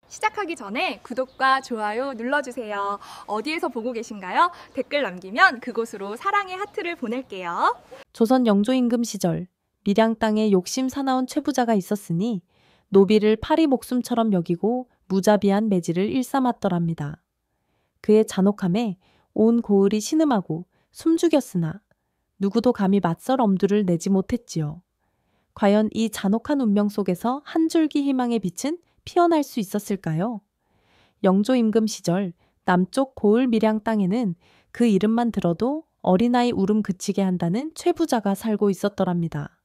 시작하기 전에 구독과 좋아요 눌러주세요. 어디에서 보고 계신가요? 댓글 남기면 그곳으로 사랑의 하트를 보낼게요. 조선 영조 임금 시절 밀양 땅에 욕심 사나운 최부자가 있었으니 노비를 파리 목숨처럼 여기고 무자비한 매질을 일삼았더랍니다. 그의 잔혹함에 온 고을이 신음하고 숨죽였으나 누구도 감히 맞설 엄두를 내지 못했지요. 과연 이 잔혹한 운명 속에서 한 줄기 희망의 빛은 피어날 수 있었을까요? 영조 임금 시절 남쪽 고을 밀양 땅에는 그 이름만 들어도 어린아이 울음 그치게 한다는 최부자가 살고 있었더랍니다.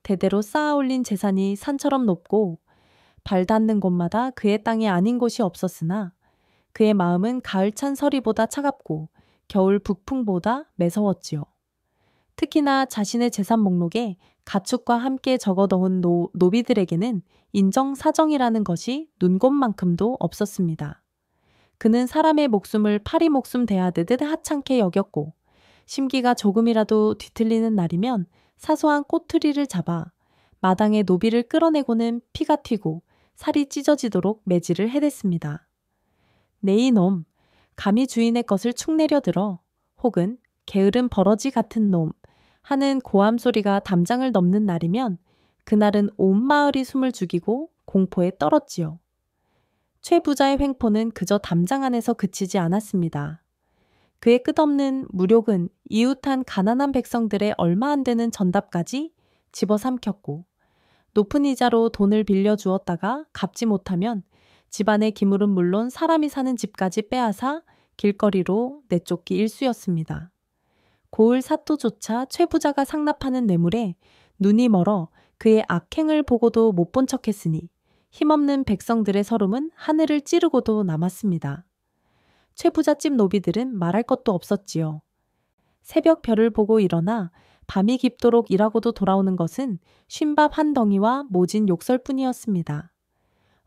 대대로 쌓아올린 재산이 산처럼 높고 발 닿는 곳마다 그의 땅이 아닌 곳이 없었으나 그의 마음은 가을찬 서리보다 차갑고 겨울 북풍보다 매서웠지요. 특히나 자신의 재산 목록에 가축과 함께 적어놓은 노비들에게는 인정사정이라는 것이 눈곱만큼도 없었습니다. 그는 사람의 목숨을 파리 목숨 대하듯 하찮게 여겼고 심기가 조금이라도 뒤틀리는 날이면 사소한 꼬투리를 잡아 마당에 노비를 끌어내고는 피가 튀고 살이 찢어지도록 매질을 해댔습니다. 네 이놈, 감히 주인의 것을 축내려 들어 혹은 게으른 버러지 같은 놈 하는 고함 소리가 담장을 넘는 날이면 그날은 온 마을이 숨을 죽이고 공포에 떨었지요. 최 부자의 횡포는 그저 담장 안에서 그치지 않았습니다. 그의 끝없는 무력은 이웃한 가난한 백성들의 얼마 안 되는 전답까지 집어삼켰고 높은 이자로 돈을 빌려주었다가 갚지 못하면 집안의 기물은 물론 사람이 사는 집까지 빼앗아 길거리로 내쫓기 일쑤였습니다. 고을 사또조차 최 부자가 상납하는 뇌물에 눈이 멀어 그의 악행을 보고도 못 본 척했으니 힘없는 백성들의 서름은 하늘을 찌르고도 남았습니다. 최 부잣집 노비들은 말할 것도 없었지요. 새벽 별을 보고 일어나 밤이 깊도록 일하고도 돌아오는 것은 쉰밥 한 덩이와 모진 욕설뿐이었습니다.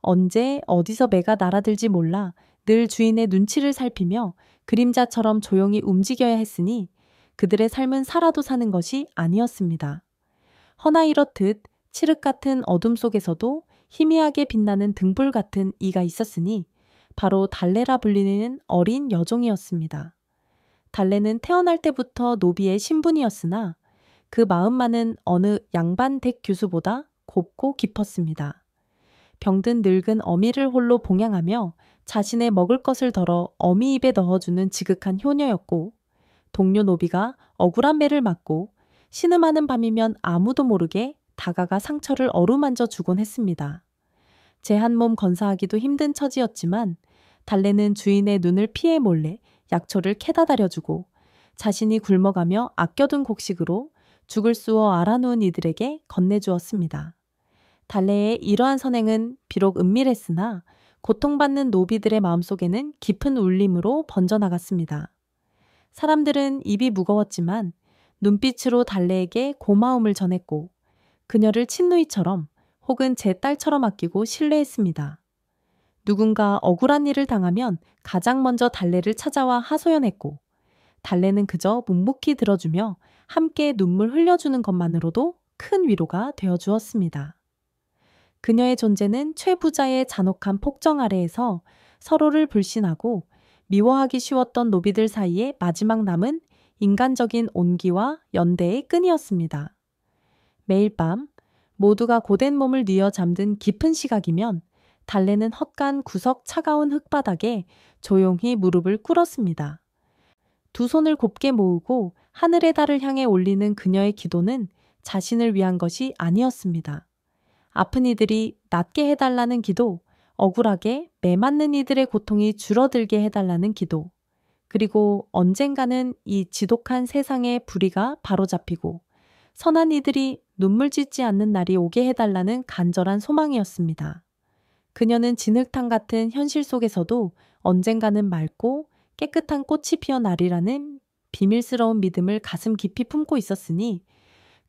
언제 어디서 매가 날아들지 몰라 늘 주인의 눈치를 살피며 그림자처럼 조용히 움직여야 했으니 그들의 삶은 살아도 사는 것이 아니었습니다. 허나 이렇듯 칠흑 같은 어둠 속에서도 희미하게 빛나는 등불 같은 이가 있었으니 바로 달래라 불리는 어린 여종이었습니다. 달래는 태어날 때부터 노비의 신분이었으나 그 마음만은 어느 양반댁 교수보다 곱고 깊었습니다. 병든 늙은 어미를 홀로 봉양하며 자신의 먹을 것을 덜어 어미 입에 넣어주는 지극한 효녀였고 동료 노비가 억울한 매를 맞고 신음하는 밤이면 아무도 모르게 다가가 상처를 어루만져 주곤 했습니다. 제 한 몸 건사하기도 힘든 처지였지만 달래는 주인의 눈을 피해 몰래 약초를 캐다 다려주고 자신이 굶어가며 아껴둔 곡식으로 죽을 쑤어 알아놓은 이들에게 건네주었습니다. 달래의 이러한 선행은 비록 은밀했으나 고통받는 노비들의 마음속에는 깊은 울림으로 번져나갔습니다. 사람들은 입이 무거웠지만 눈빛으로 달래에게 고마움을 전했고 그녀를 친누이처럼 혹은 제 딸처럼 아끼고 신뢰했습니다. 누군가 억울한 일을 당하면 가장 먼저 달래를 찾아와 하소연했고 달래는 그저 묵묵히 들어주며 함께 눈물 흘려주는 것만으로도 큰 위로가 되어주었습니다. 그녀의 존재는 최 부자의 잔혹한 폭정 아래에서 서로를 불신하고 미워하기 쉬웠던 노비들 사이에 마지막 남은 인간적인 온기와 연대의 끈이었습니다. 매일 밤 모두가 고된 몸을 뉘어 잠든 깊은 시각이면 달래는 헛간 구석 차가운 흙바닥에 조용히 무릎을 꿇었습니다. 두 손을 곱게 모으고 하늘의 달을 향해 올리는 그녀의 기도는 자신을 위한 것이 아니었습니다. 아픈 이들이 낫게 해달라는 기도, 억울하게 매 맞는 이들의 고통이 줄어들게 해달라는 기도, 그리고 언젠가는 이 지독한 세상의 불의가 바로잡히고 선한 이들이 눈물 짓지 않는 날이 오게 해달라는 간절한 소망이었습니다. 그녀는 진흙탕 같은 현실 속에서도 언젠가는 맑고 깨끗한 꽃이 피어나리라는 비밀스러운 믿음을 가슴 깊이 품고 있었으니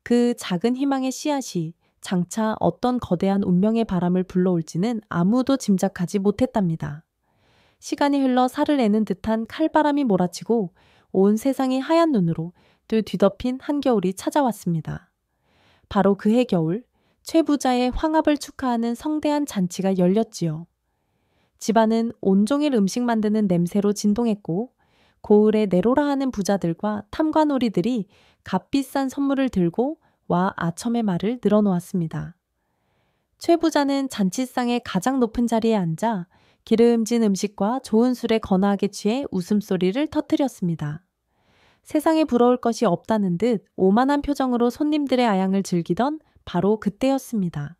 그 작은 희망의 씨앗이 장차 어떤 거대한 운명의 바람을 불러올지는 아무도 짐작하지 못했답니다. 시간이 흘러 살을 내는 듯한 칼바람이 몰아치고 온 세상이 하얀 눈으로 또 뒤덮인 한겨울이 찾아왔습니다. 바로 그해 겨울 최 부자의 황합을 축하하는 성대한 잔치가 열렸지요. 집안은 온종일 음식 만드는 냄새로 진동했고 고을에 내로라 하는 부자들과 탐관오리들이 값비싼 선물을 들고 와 아첨의 말을 늘어놓았습니다. 최 부자는 잔치상의 가장 높은 자리에 앉아 기름진 음식과 좋은 술에 거나하게 취해 웃음소리를 터뜨렸습니다. 세상에 부러울 것이 없다는 듯 오만한 표정으로 손님들의 아양을 즐기던 바로 그때였습니다.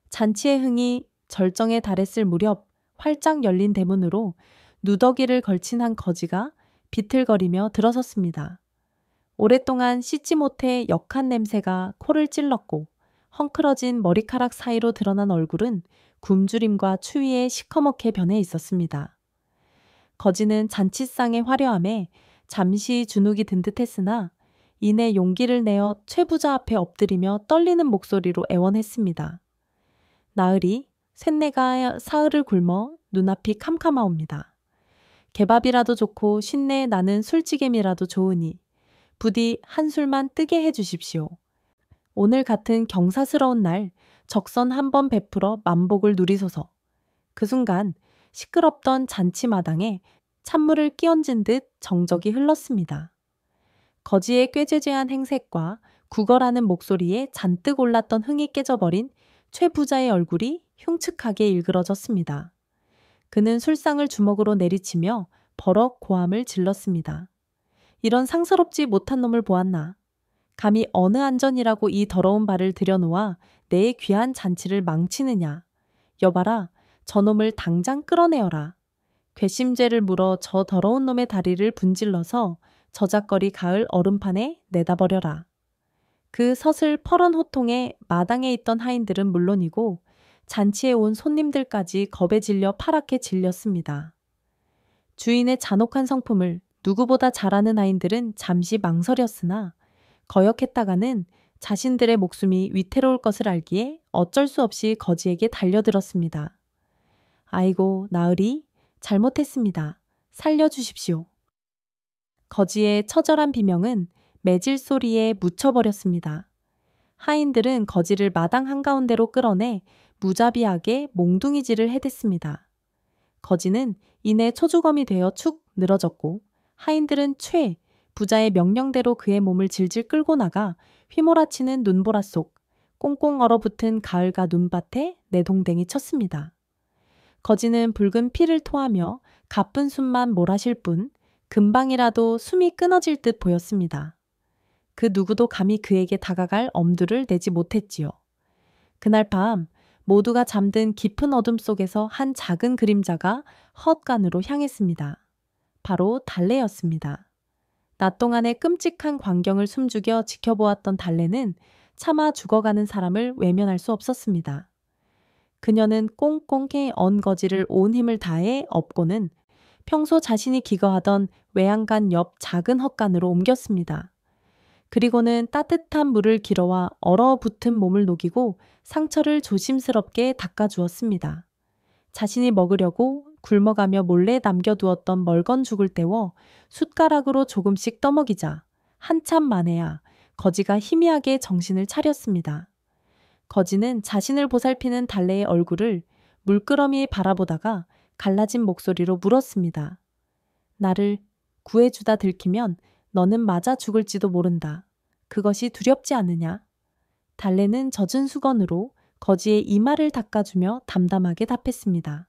잔치의 흥이 절정에 달했을 무렵 활짝 열린 대문으로 누더기를 걸친 한 거지가 비틀거리며 들어섰습니다. 오랫동안 씻지 못해 역한 냄새가 코를 찔렀고 헝클어진 머리카락 사이로 드러난 얼굴은 굶주림과 추위에 시커멓게 변해 있었습니다. 거지는 잔치상의 화려함에 잠시 주눅이 든 듯했으나 이내 용기를 내어 최 부자 앞에 엎드리며 떨리는 목소리로 애원했습니다. 나으리, 쇳내가 사흘을 굶어 눈앞이 캄캄하옵니다. 개밥이라도 좋고 신내 나는 술찌개미라도 좋으니 부디 한 술만 뜨게 해주십시오. 오늘 같은 경사스러운 날 적선 한 번 베풀어 만복을 누리소서. 그 순간 시끄럽던 잔치마당에 찬물을 끼얹은 듯 정적이 흘렀습니다. 거지의 꾀죄죄한 행색과 구걸하는 목소리에 잔뜩 올랐던 흥이 깨져버린 최 부자의 얼굴이 흉측하게 일그러졌습니다. 그는 술상을 주먹으로 내리치며 버럭 고함을 질렀습니다. 이런 상스럽지 못한 놈을 보았나. 감히 어느 안전이라고 이 더러운 발을 들여놓아 내 귀한 잔치를 망치느냐. 여봐라, 저놈을 당장 끌어내어라. 괘씸죄를 물어 저 더러운 놈의 다리를 분질러서 저작거리 가을 얼음판에 내다버려라. 그 서슬 퍼런 호통에 마당에 있던 하인들은 물론이고 잔치에 온 손님들까지 겁에 질려 파랗게 질렸습니다. 주인의 잔혹한 성품을 누구보다 잘 아는 하인들은 잠시 망설였으나 거역했다가는 자신들의 목숨이 위태로울 것을 알기에 어쩔 수 없이 거지에게 달려들었습니다. 아이고, 나으리, 잘못했습니다. 살려주십시오. 거지의 처절한 비명은 매질 소리에 묻혀버렸습니다. 하인들은 거지를 마당 한가운데로 끌어내 무자비하게 몽둥이질을 해댔습니다. 거지는 이내 초주검이 되어 축 늘어졌고 하인들은 최 부자의 명령대로 그의 몸을 질질 끌고 나가 휘몰아치는 눈보라 속 꽁꽁 얼어붙은 가을가 눈밭에 내동댕이 쳤습니다. 거지는 붉은 피를 토하며 가쁜 숨만 몰아쉴 뿐 금방이라도 숨이 끊어질 듯 보였습니다. 그 누구도 감히 그에게 다가갈 엄두를 내지 못했지요. 그날 밤 모두가 잠든 깊은 어둠 속에서 한 작은 그림자가 헛간으로 향했습니다. 바로 달래였습니다. 낮 동안의 끔찍한 광경을 숨죽여 지켜보았던 달래는 차마 죽어가는 사람을 외면할 수 없었습니다. 그녀는 꽁꽁해 언 거지를 온 힘을 다해 엎고는 평소 자신이 기거하던 외양간 옆 작은 헛간으로 옮겼습니다. 그리고는 따뜻한 물을 길어와 얼어붙은 몸을 녹이고 상처를 조심스럽게 닦아주었습니다. 자신이 먹으려고 굶어가며 몰래 남겨두었던 멀건 죽을 때워 숟가락으로 조금씩 떠먹이자 한참 만에야 거지가 희미하게 정신을 차렸습니다. 거지는 자신을 보살피는 달래의 얼굴을 물끄러미 바라보다가 갈라진 목소리로 물었습니다. 나를 구해주다 들키면 너는 맞아 죽을지도 모른다. 그것이 두렵지 않느냐? 달래는 젖은 수건으로 거지의 이마를 닦아주며 담담하게 답했습니다.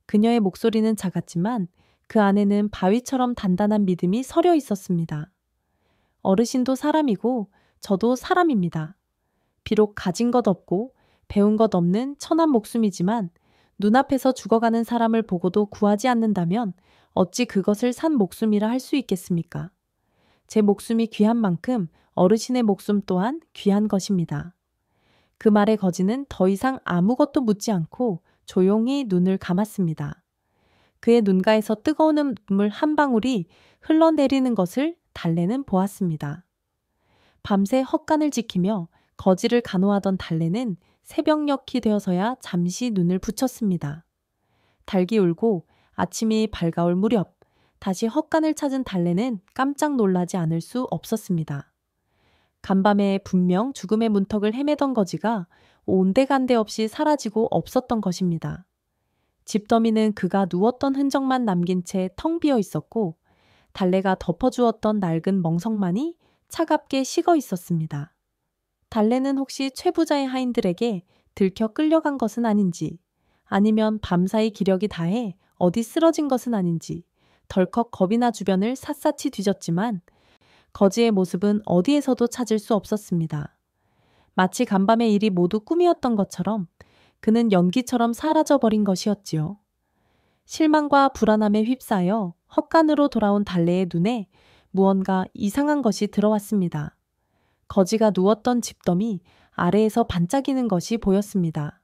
그녀의 목소리는 작았지만 그 안에는 바위처럼 단단한 믿음이 서려 있었습니다. 어르신도 사람이고 저도 사람입니다. 비록 가진 것 없고 배운 것 없는 천한 목숨이지만 눈앞에서 죽어가는 사람을 보고도 구하지 않는다면 어찌 그것을 산 목숨이라 할 수 있겠습니까? 제 목숨이 귀한 만큼 어르신의 목숨 또한 귀한 것입니다. 그 말에 거지는 더 이상 아무것도 묻지 않고 조용히 눈을 감았습니다. 그의 눈가에서 뜨거운 눈물 한 방울이 흘러내리는 것을 달래는 보았습니다. 밤새 헛간을 지키며 거지를 간호하던 달래는 새벽녘이 되어서야 잠시 눈을 붙였습니다. 닭이 울고 아침이 밝아올 무렵 다시 헛간을 찾은 달래는 깜짝 놀라지 않을 수 없었습니다. 간밤에 분명 죽음의 문턱을 헤매던 거지가 온데간데 없이 사라지고 없었던 것입니다. 집더미는 그가 누웠던 흔적만 남긴 채 텅 비어 있었고 달래가 덮어주었던 낡은 멍석만이 차갑게 식어 있었습니다. 달래는 혹시 최 부자의 하인들에게 들켜 끌려간 것은 아닌지, 아니면 밤사이 기력이 다해 어디 쓰러진 것은 아닌지 덜컥 겁이 나 주변을 샅샅이 뒤졌지만 거지의 모습은 어디에서도 찾을 수 없었습니다. 마치 간밤의 일이 모두 꿈이었던 것처럼 그는 연기처럼 사라져버린 것이었지요. 실망과 불안함에 휩싸여 헛간으로 돌아온 달래의 눈에 무언가 이상한 것이 들어왔습니다. 거지가 누웠던 집더미 아래에서 반짝이는 것이 보였습니다.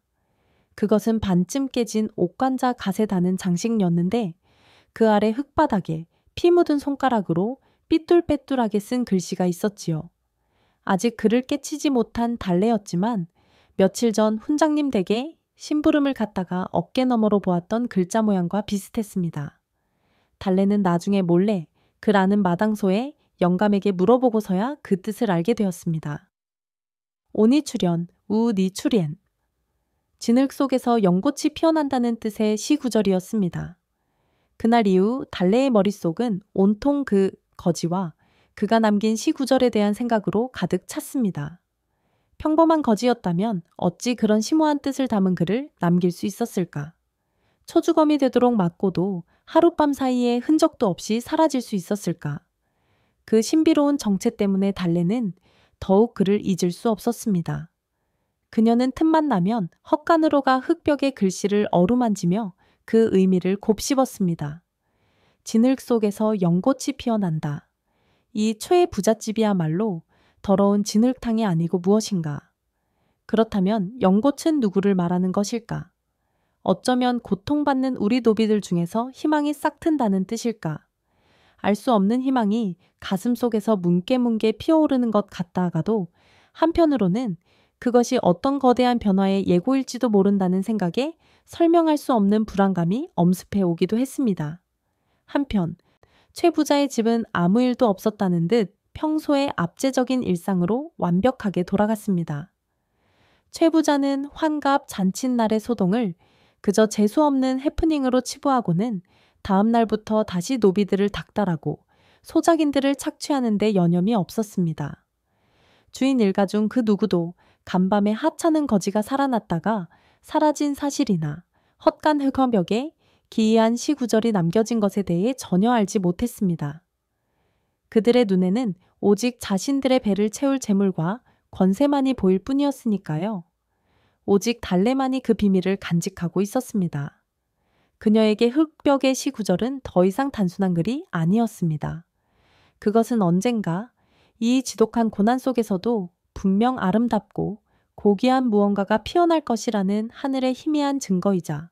그것은 반쯤 깨진 옥관자 갓에 다는 장식이었는데 그 아래 흙바닥에 피 묻은 손가락으로 삐뚤빼뚤하게 쓴 글씨가 있었지요. 아직 글을 깨치지 못한 달래였지만 며칠 전 훈장님 댁에 심부름을 갔다가 어깨 너머로 보았던 글자 모양과 비슷했습니다. 달래는 나중에 몰래 글 아는 마당소에 영감에게 물어보고서야 그 뜻을 알게 되었습니다. 오니 출연, 우니 출연. 진흙 속에서 연꽃이 피어난다는 뜻의 시 구절이었습니다. 그날 이후 달래의 머릿속은 온통 그 거지와 그가 남긴 시 구절에 대한 생각으로 가득 찼습니다. 평범한 거지였다면 어찌 그런 심오한 뜻을 담은 글을 남길 수 있었을까? 초주검이 되도록 맞고도 하룻밤 사이에 흔적도 없이 사라질 수 있었을까? 그 신비로운 정체 때문에 달래는 더욱 그를 잊을 수 없었습니다. 그녀는 틈만 나면 헛간으로 가 흙벽에 글씨를 어루만지며 그 의미를 곱씹었습니다. 진흙 속에서 연꽃이 피어난다. 이 최의 부잣집이야말로 더러운 진흙탕이 아니고 무엇인가? 그렇다면 연꽃은 누구를 말하는 것일까? 어쩌면 고통받는 우리 노비들 중에서 희망이 싹튼다는 뜻일까? 알 수 없는 희망이 가슴 속에서 뭉게뭉게 피어오르는 것 같다가도 한편으로는 그것이 어떤 거대한 변화의 예고일지도 모른다는 생각에 설명할 수 없는 불안감이 엄습해 오기도 했습니다. 한편 최 부자의 집은 아무 일도 없었다는 듯 평소의 압제적인 일상으로 완벽하게 돌아갔습니다. 최 부자는 환갑 잔칫날의 소동을 그저 재수없는 해프닝으로 치부하고는 다음 날부터 다시 노비들을 닥달하고 소작인들을 착취하는 데 여념이 없었습니다. 주인 일가 중 그 누구도 간밤에 하찮은 거지가 살아났다가 사라진 사실이나 헛간 흙허벽에 기이한 시구절이 남겨진 것에 대해 전혀 알지 못했습니다. 그들의 눈에는 오직 자신들의 배를 채울 재물과 권세만이 보일 뿐이었으니까요. 오직 달래만이 그 비밀을 간직하고 있었습니다. 그녀에게 흙벽의 시구절은 더 이상 단순한 글이 아니었습니다. 그것은 언젠가 이 지독한 고난 속에서도 분명 아름답고 고귀한 무언가가 피어날 것이라는 하늘의 희미한 증거이자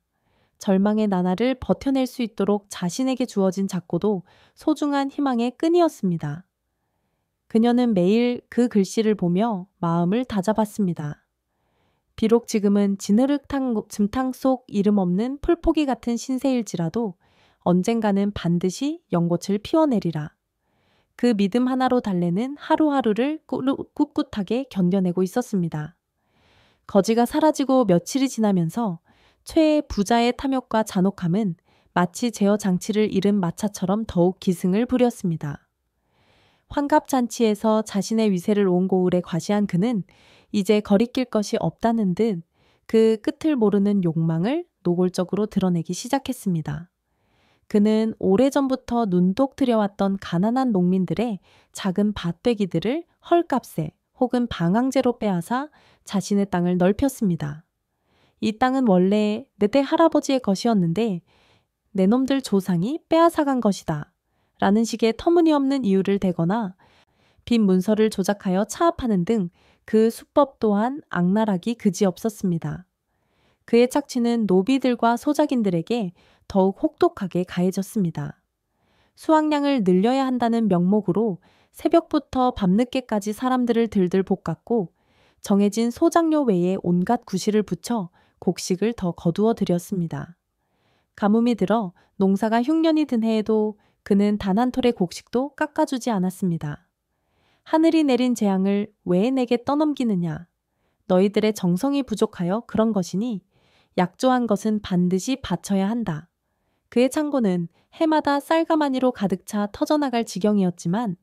절망의 나날을 버텨낼 수 있도록 자신에게 주어진 작고도 소중한 희망의 끈이었습니다. 그녀는 매일 그 글씨를 보며 마음을 다잡았습니다. 비록 지금은 진흙탕 속 이름 없는 풀포기 같은 신세일지라도 언젠가는 반드시 연꽃을 피워내리라. 그 믿음 하나로 달래는 하루하루를 꿋꿋하게 견뎌내고 있었습니다. 거지가 사라지고 며칠이 지나면서 최의 부자의 탐욕과 잔혹함은 마치 제어 장치를 잃은 마차처럼 더욱 기승을 부렸습니다. 환갑잔치에서 자신의 위세를 온 고을에 과시한 그는 이제 거리낄 것이 없다는 듯 그 끝을 모르는 욕망을 노골적으로 드러내기 시작했습니다. 그는 오래전부터 눈독 들여왔던 가난한 농민들의 작은 밭배기들을 헐값에 혹은 방황제로 빼앗아 자신의 땅을 넓혔습니다. 이 땅은 원래 내 때 할아버지의 것이었는데 내 놈들 조상이 빼앗아간 것이다 라는 식의 터무니없는 이유를 대거나 빈 문서를 조작하여 차압하는 등 그 수법 또한 악랄하기 그지없었습니다. 그의 착취는 노비들과 소작인들에게 더욱 혹독하게 가해졌습니다. 수확량을 늘려야 한다는 명목으로 새벽부터 밤늦게까지 사람들을 들들 볶았고 정해진 소작료 외에 온갖 구실을 붙여 곡식을 더 거두어 들였습니다. 가뭄이 들어 농사가 흉년이 든 해에도 그는 단 한 톨의 곡식도 깎아주지 않았습니다. 하늘이 내린 재앙을 왜 내게 떠넘기느냐? 너희들의 정성이 부족하여 그런 것이니 약조한 것은 반드시 바쳐야 한다. 그의 창고는 해마다 쌀가마니로 가득 차 터져나갈 지경이었지만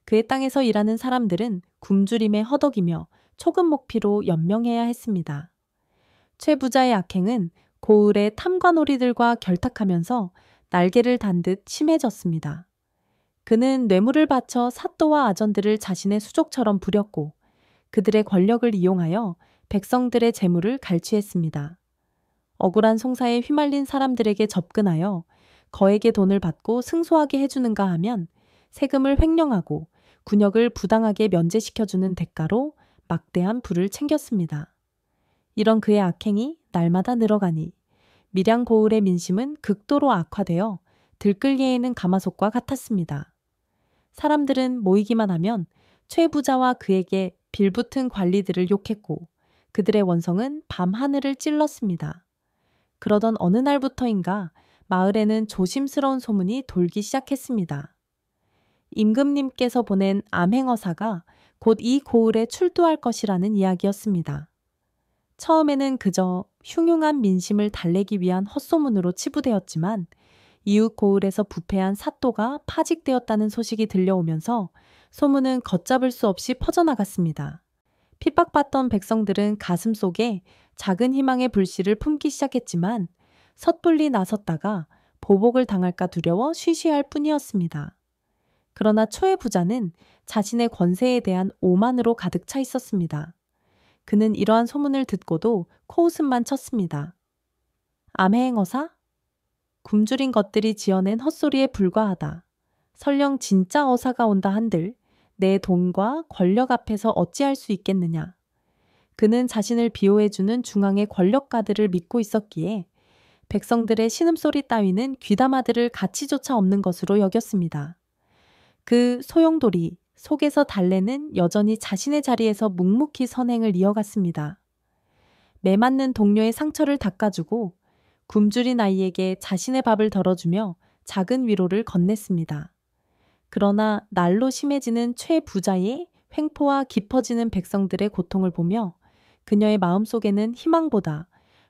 그의 땅에서 일하는 사람들은 굶주림에 허덕이며 초금 목피로 연명해야 했습니다. 최 부자의 악행은 고을의 탐관오리들과 결탁하면서 날개를 단 듯 심해졌습니다. 그는 뇌물을 바쳐 사또와 아전들을 자신의 수족처럼 부렸고 그들의 권력을 이용하여 백성들의 재물을 갈취했습니다. 억울한 송사에 휘말린 사람들에게 접근하여 거액의 돈을 받고 승소하게 해주는가 하면 세금을 횡령하고 군역을 부당하게 면제시켜주는 대가로 막대한 부를 챙겼습니다. 이런 그의 악행이 날마다 늘어가니 밀양 고을의 민심은 극도로 악화되어 들끓게에는 가마솥과 같았습니다. 사람들은 모이기만 하면 최 부자와 그에게 빌붙은 관리들을 욕했고 그들의 원성은 밤 하늘을 찔렀습니다. 그러던 어느 날부터인가 마을에는 조심스러운 소문이 돌기 시작했습니다. 임금님께서 보낸 암행어사가 곧 이 고을에 출두할 것이라는 이야기였습니다. 처음에는 그저 흉흉한 민심을 달래기 위한 헛소문으로 치부되었지만 이웃 고을에서 부패한 사또가 파직되었다는 소식이 들려오면서 소문은 걷잡을 수 없이 퍼져나갔습니다. 핍박받던 백성들은 가슴 속에 작은 희망의 불씨를 품기 시작했지만 섣불리 나섰다가 보복을 당할까 두려워 쉬쉬할 뿐이었습니다. 그러나 초의 부자는 자신의 권세에 대한 오만으로 가득 차 있었습니다. 그는 이러한 소문을 듣고도 코웃음만 쳤습니다. 암행어사? 굶주린 것들이 지어낸 헛소리에 불과하다. 설령 진짜 어사가 온다 한들 내 돈과 권력 앞에서 어찌할 수 있겠느냐. 그는 자신을 비호해주는 중앙의 권력가들을 믿고 있었기에 백성들의 신음소리 따위는 귀담아들을 가치조차 없는 것으로 여겼습니다. 그 소용돌이 속에서 달래는 여전히 자신의 자리에서 묵묵히 선행을 이어갔습니다. 매맞는 동료의 상처를 닦아주고 굶주린 아이에게 자신의 밥을 덜어주며 작은 위로를 건넸습니다. 그러나 날로 심해지는 최 부자의 횡포와 깊어지는 백성들의 고통을 보며 그녀의 마음속에는 희망보다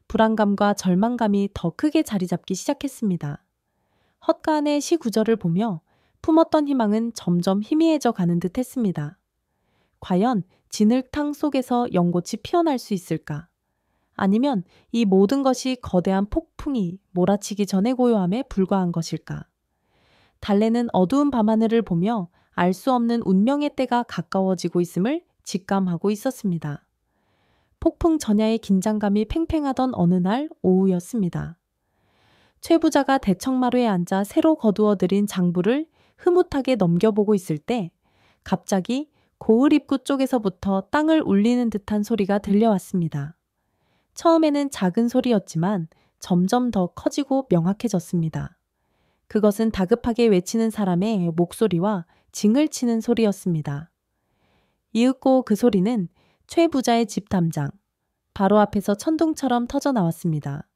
불안감과 절망감이 더 크게 자리 잡기 시작했습니다. 헛간의 시 구절을 보며 품었던 희망은 점점 희미해져 가는 듯 했습니다. 과연 진흙탕 속에서 연꽃이 피어날 수 있을까? 아니면 이 모든 것이 거대한 폭풍이 몰아치기 전의 고요함에 불과한 것일까? 달래는 어두운 밤하늘을 보며 알 수 없는 운명의 때가 가까워지고 있음을 직감하고 있었습니다. 폭풍 전야의 긴장감이 팽팽하던 어느 날 오후였습니다. 최 부자가 대청마루에 앉아 새로 거두어들인 장부를 흐뭇하게 넘겨보고 있을 때 갑자기 고을 입구 쪽에서부터 땅을 울리는 듯한 소리가 들려왔습니다. 처음에는 작은 소리였지만 점점 더 커지고 명확해졌습니다. 그것은 다급하게 외치는 사람의 목소리와 징을 치는 소리였습니다. 이윽고 그 소리는 최 부자의 집 담장, 바로 앞에서 천둥처럼 터져 나왔습니다.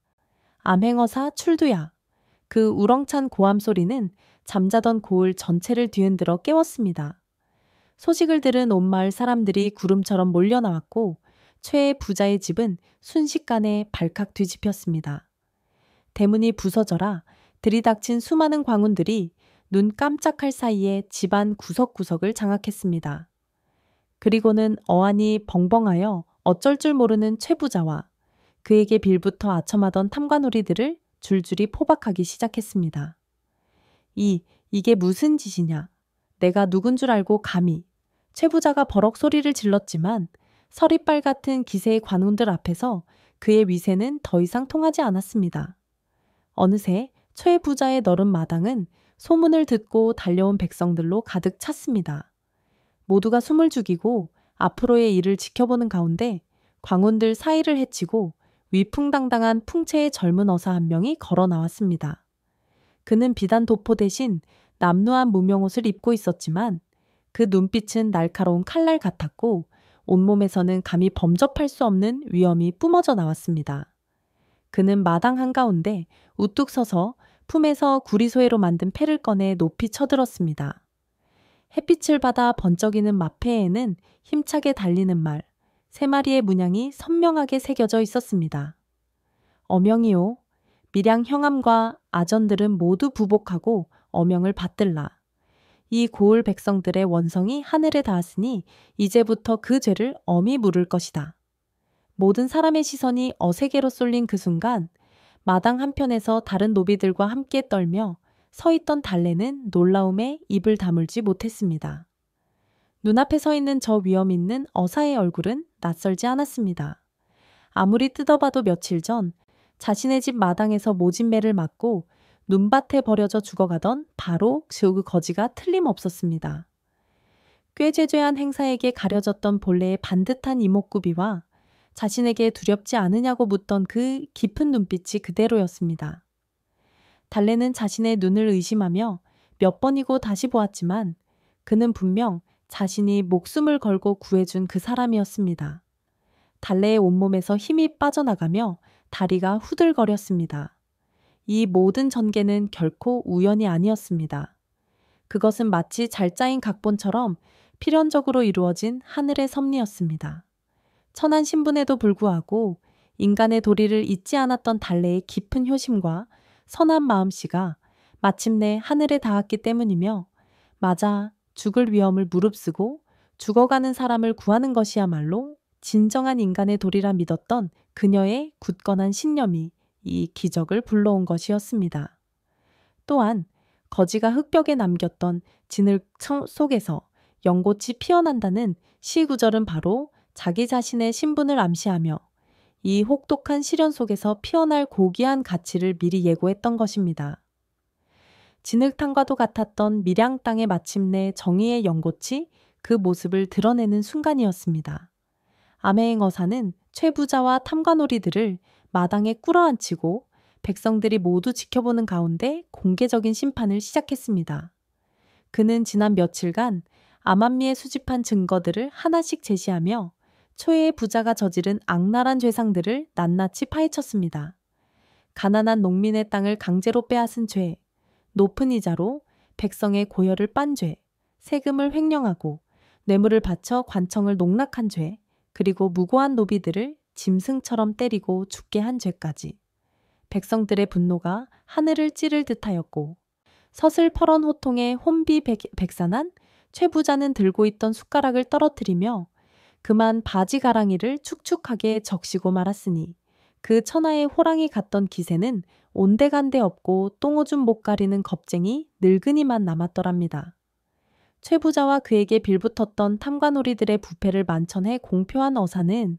암행어사 출두야. 그 우렁찬 고함 소리는 잠자던 고을 전체를 뒤흔들어 깨웠습니다. 소식을 들은 온 마을 사람들이 구름처럼 몰려 나왔고 최 부자의 집은 순식간에 발칵 뒤집혔습니다. 대문이 부서져라 들이닥친 수많은 광운들이 눈 깜짝할 사이에 집안 구석구석을 장악했습니다. 그리고는 어안이 벙벙하여 어쩔 줄 모르는 최 부자와 그에게 빌부터 아첨하던 탐관오리들을 줄줄이 포박하기 시작했습니다. 이게 무슨 짓이냐? 내가 누군 줄 알고 감히. 최 부자가 버럭 소리를 질렀지만 서리빨 같은 기세의 관운들 앞에서 그의 위세는 더 이상 통하지 않았습니다. 어느새 최 부자의 너른 마당은 소문을 듣고 달려온 백성들로 가득 찼습니다. 모두가 숨을 죽이고 앞으로의 일을 지켜보는 가운데 광운들 사이를 헤치고 위풍당당한 풍채의 젊은 어사 한 명이 걸어 나왔습니다. 그는 비단 도포 대신 남루한 무명옷을 입고 있었지만 그 눈빛은 날카로운 칼날 같았고 온몸에서는 감히 범접할 수 없는 위엄이 뿜어져 나왔습니다. 그는 마당 한가운데 우뚝 서서 품에서 구리소회로 만든 패를 꺼내 높이 쳐들었습니다. 햇빛을 받아 번쩍이는 마패에는 힘차게 달리는 말, 세 마리의 문양이 선명하게 새겨져 있었습니다. 어명이요. 밀양 형암과 아전들은 모두 부복하고 어명을 받들라. 이 고을 백성들의 원성이 하늘에 닿았으니 이제부터 그 죄를 엄히 물을 것이다. 모든 사람의 시선이 어세게로 쏠린 그 순간 마당 한편에서 다른 노비들과 함께 떨며 서 있던 달래는 놀라움에 입을 다물지 못했습니다. 눈앞에 서 있는 저 위험 있는 어사의 얼굴은 낯설지 않았습니다. 아무리 뜯어봐도 며칠 전 자신의 집 마당에서 모진 매를 맞고 눈밭에 버려져 죽어가던 바로 그 거지가 틀림없었습니다. 꾀죄죄한 행사에게 가려졌던 본래의 반듯한 이목구비와 자신에게 두렵지 않으냐고 묻던 그 깊은 눈빛이 그대로였습니다. 달래는 자신의 눈을 의심하며 몇 번이고 다시 보았지만 그는 분명 자신이 목숨을 걸고 구해준 그 사람이었습니다. 달래의 온몸에서 힘이 빠져나가며 다리가 후들거렸습니다. 이 모든 전개는 결코 우연이 아니었습니다. 그것은 마치 잘 짜인 각본처럼 필연적으로 이루어진 하늘의 섭리였습니다. 천한 신분에도 불구하고 인간의 도리를 잊지 않았던 달래의 깊은 효심과 선한 마음씨가 마침내 하늘에 닿았기 때문이며 맞아 죽을 위험을 무릅쓰고 죽어가는 사람을 구하는 것이야말로 진정한 인간의 도리라 믿었던 그녀의 굳건한 신념이 이 기적을 불러온 것이었습니다. 또한 거지가 흙벽에 남겼던 진흙 속에서 연꽃이 피어난다는 시 구절은 바로 자기 자신의 신분을 암시하며 이 혹독한 시련 속에서 피어날 고귀한 가치를 미리 예고했던 것입니다. 진흙탕과도 같았던 밀양 땅에 마침내 정의의 연꽃이 그 모습을 드러내는 순간이었습니다. 암해행 어사는 최부자와 탐관오리들을 마당에 꿇어앉히고 백성들이 모두 지켜보는 가운데 공개적인 심판을 시작했습니다. 그는 지난 며칠간 암암리에 수집한 증거들을 하나씩 제시하며 초예의 부자가 저지른 악랄한 죄상들을 낱낱이 파헤쳤습니다. 가난한 농민의 땅을 강제로 빼앗은 죄, 높은 이자로 백성의 고열을 빤 죄, 세금을 횡령하고 뇌물을 바쳐 관청을 농락한 죄, 그리고 무고한 노비들을 짐승처럼 때리고 죽게 한 죄까지. 백성들의 분노가 하늘을 찌를 듯하였고 서슬퍼런 호통에 혼비백산한 최부자는 들고 있던 숟가락을 떨어뜨리며 그만 바지 가랑이를 축축하게 적시고 말았으니 그 천하의 호랑이 같던 기세는 온데간데 없고 똥오줌 못 가리는 겁쟁이 늙은이만 남았더랍니다. 최부자와 그에게 빌붙었던 탐관오리들의 부패를 만천해 공표한 어사는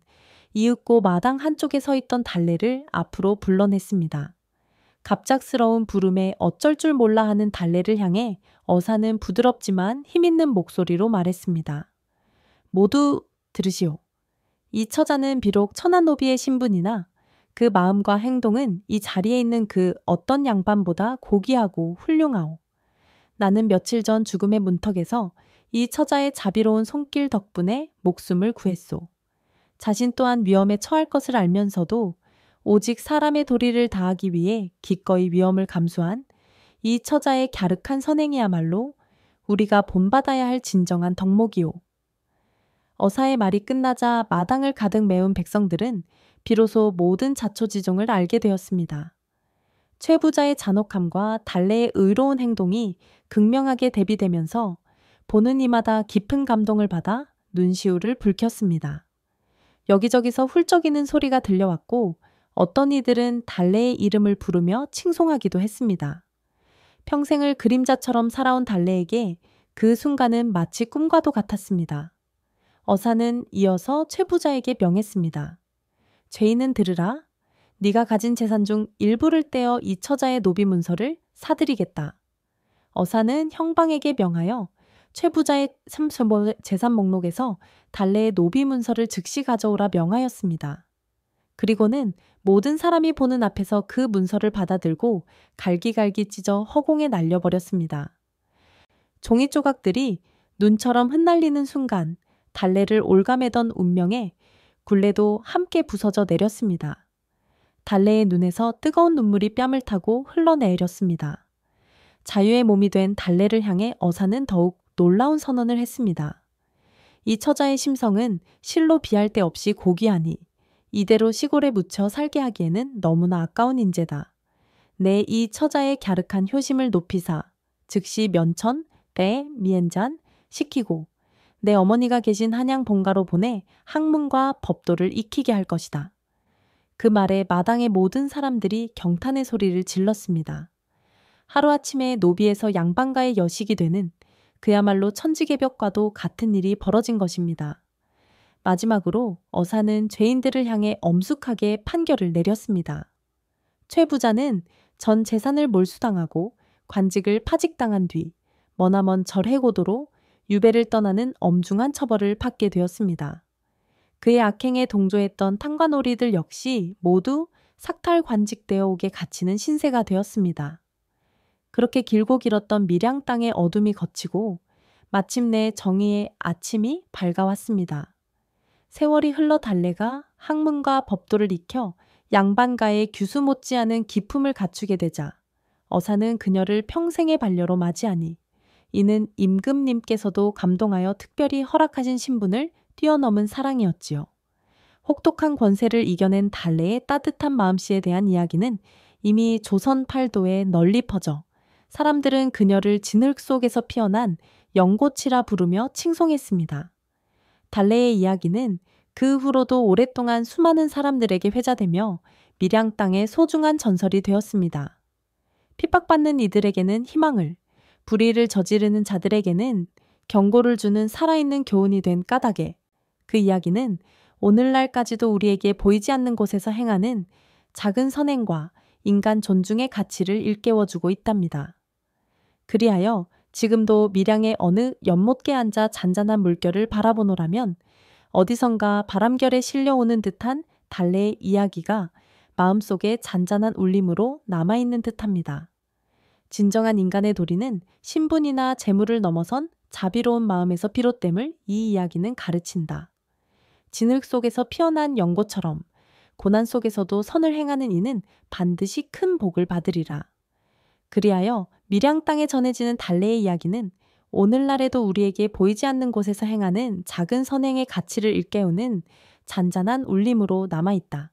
이윽고 마당 한쪽에 서 있던 달래를 앞으로 불러냈습니다. 갑작스러운 부름에 어쩔 줄 몰라 하는 달래를 향해 어사는 부드럽지만 힘있는 목소리로 말했습니다. 모두 들으시오. 이 처자는 비록 천한 노비의 신분이나 그 마음과 행동은 이 자리에 있는 그 어떤 양반보다 고귀하고 훌륭하오. 나는 며칠 전 죽음의 문턱에서 이 처자의 자비로운 손길 덕분에 목숨을 구했소. 자신 또한 위험에 처할 것을 알면서도 오직 사람의 도리를 다하기 위해 기꺼이 위험을 감수한 이 처자의 갸륵한 선행이야말로 우리가 본받아야 할 진정한 덕목이오. 어사의 말이 끝나자 마당을 가득 메운 백성들은 비로소 모든 자초지종을 알게 되었습니다. 최부자의 잔혹함과 달래의 의로운 행동이 극명하게 대비되면서 보는 이마다 깊은 감동을 받아 눈시울을 붉혔습니다. 여기저기서 훌쩍이는 소리가 들려왔고 어떤 이들은 달래의 이름을 부르며 칭송하기도 했습니다. 평생을 그림자처럼 살아온 달래에게 그 순간은 마치 꿈과도 같았습니다. 어사는 이어서 최부자에게 명했습니다. 죄인은 들으라. 네가 가진 재산 중 일부를 떼어 이 처자의 노비 문서를 사드리겠다. 어사는 형방에게 명하여 최부자의 재산 목록에서 달래의 노비 문서를 즉시 가져오라 명하였습니다. 그리고는 모든 사람이 보는 앞에서 그 문서를 받아들고 갈기갈기 찢어 허공에 날려버렸습니다. 종이 조각들이 눈처럼 흩날리는 순간 달래를 올가매던 운명에 굴레도 함께 부서져 내렸습니다. 달래의 눈에서 뜨거운 눈물이 뺨을 타고 흘러내렸습니다. 자유의 몸이 된 달래를 향해 어사는 더욱 놀라운 선언을 했습니다. 이 처자의 심성은 실로 비할 데 없이 고귀하니 이대로 시골에 묻혀 살게 하기에는 너무나 아까운 인재다. 내 이 처자의 갸륵한 효심을 높이사 즉시 면천, 배, 미엔잔 시키고 내 어머니가 계신 한양 본가로 보내 학문과 법도를 익히게 할 것이다. 그 말에 마당의 모든 사람들이 경탄의 소리를 질렀습니다. 하루아침에 노비에서 양반가의 여식이 되는 그야말로 천지개벽과도 같은 일이 벌어진 것입니다. 마지막으로 어사는 죄인들을 향해 엄숙하게 판결을 내렸습니다. 최 부자는 전 재산을 몰수당하고 관직을 파직당한 뒤 머나먼 절해고도로 유배를 떠나는 엄중한 처벌을 받게 되었습니다. 그의 악행에 동조했던 탕관오리들 역시 모두 삭탈관직되어 오게 갇히는 신세가 되었습니다. 그렇게 길고 길었던 밀양 땅의 어둠이 걷히고 마침내 정의의 아침이 밝아왔습니다. 세월이 흘러 달래가 학문과 법도를 익혀 양반가의 규수 못지않은 기품을 갖추게 되자 어사는 그녀를 평생의 반려로 맞이하니 이는 임금님께서도 감동하여 특별히 허락하신 신분을 뛰어넘은 사랑이었지요. 혹독한 권세를 이겨낸 달래의 따뜻한 마음씨에 대한 이야기는 이미 조선 팔도에 널리 퍼져 사람들은 그녀를 진흙 속에서 피어난 연꽃이라 부르며 칭송했습니다. 달래의 이야기는 그 후로도 오랫동안 수많은 사람들에게 회자되며 밀양 땅의 소중한 전설이 되었습니다. 핍박받는 이들에게는 희망을, 불의를 저지르는 자들에게는 경고를 주는 살아있는 교훈이 된 까닭에 그 이야기는 오늘날까지도 우리에게 보이지 않는 곳에서 행하는 작은 선행과 인간 존중의 가치를 일깨워주고 있답니다. 그리하여 지금도 밀양의 어느 연못께 앉아 잔잔한 물결을 바라보노라면 어디선가 바람결에 실려오는 듯한 달래의 이야기가 마음속에 잔잔한 울림으로 남아있는 듯합니다. 진정한 인간의 도리는 신분이나 재물을 넘어선 자비로운 마음에서 비롯됨을 이 이야기는 가르친다. 진흙 속에서 피어난 연꽃처럼 고난 속에서도 선을 행하는 이는 반드시 큰 복을 받으리라. 그리하여 밀양 땅에 전해지는 달래의 이야기는 오늘날에도 우리에게 보이지 않는 곳에서 행하는 작은 선행의 가치를 일깨우는 잔잔한 울림으로 남아있다.